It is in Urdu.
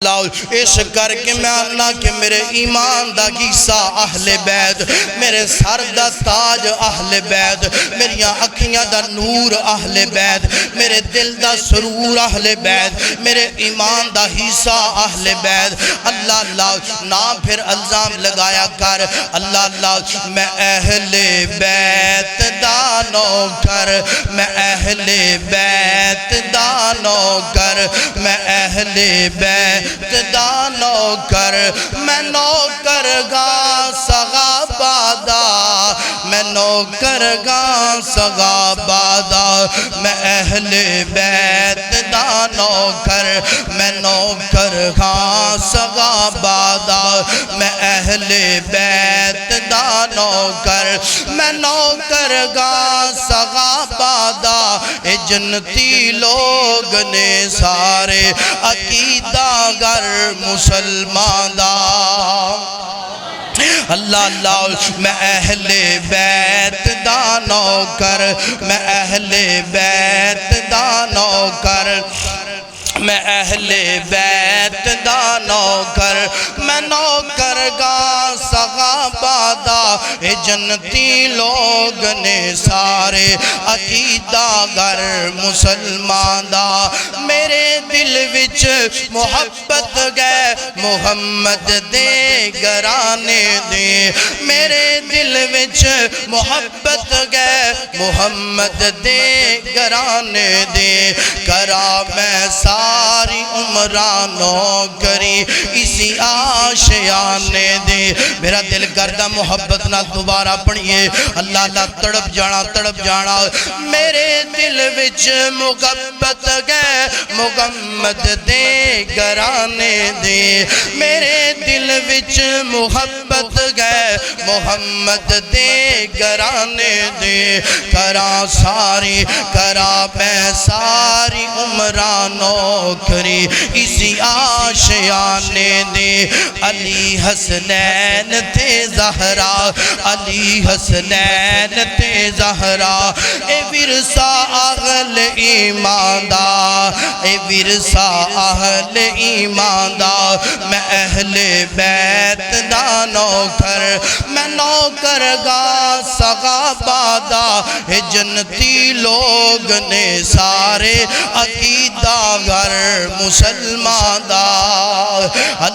اس کر کے میں اللہ کہ میرے ایمان دا گیسا اہل بیت، میرے سر دا تاج اہل بیت، میری اکھیاں دا نور اہل بیت، میرے دل دا سرور اہل بیت، میرے ایمان دا حصہ اہل بیت۔ اللہ اللہ نہ پھر الزام لگایا کر، اللہ اللہ میں اہل بیت دا نوکر، میں اہل بیت دا نوکر، میں اہل بیت دا نوکر، میں نوکر گا صحابہ دا، میں نوکر گا صحابہ دا، میں اہل بیت دا نوکر، میں نوکر گا صحابہ دا، میں اہل بیت دا نوکر، میں نوکر گا صحابہ دا۔ اے جنتی لوگ نے سارے عقیدہ گر مسلمان دا۔ اللہ اللہ میں اہل بیت دا نوکر، میں اہل بیت دا نوکر، میں اہل بیت دا نوکر، میں نوکر گا صحابہ دا۔ اے جنتی لوگ نے سارے عقیدہ گر مسلمان دا۔ میرے دل وچ محبت گئے محمد دے گرانے دے، میرے دل وچ محبت گئے محمد دے گرانے دے۔ کرا میں ساری عمرانوں کری اسی آشیانے دے۔ میرا دل کردہ محبت نہ دوبارہ پڑھئے، اللہ اللہ تڑپ جانا۔ میرے دل وچ محبت گئے محمد دے گرانے دے، میرے دل وچ محبت گئے محمد دے گرانے دے۔ کرا میں ساری عمرانوں کری اسی آشیانے دے۔ علی حسنین تے زہرا، علی حسنین تے زہرا، اے ورثہ اہل ایمان دا، اے ورثہ اہل ایمان دا۔ میں اہل بیت دا نوکر، میں نوکر گا صحابہ دا۔ اے جنتی لوگ نے سارے عقیدہ گر مسلمان دا۔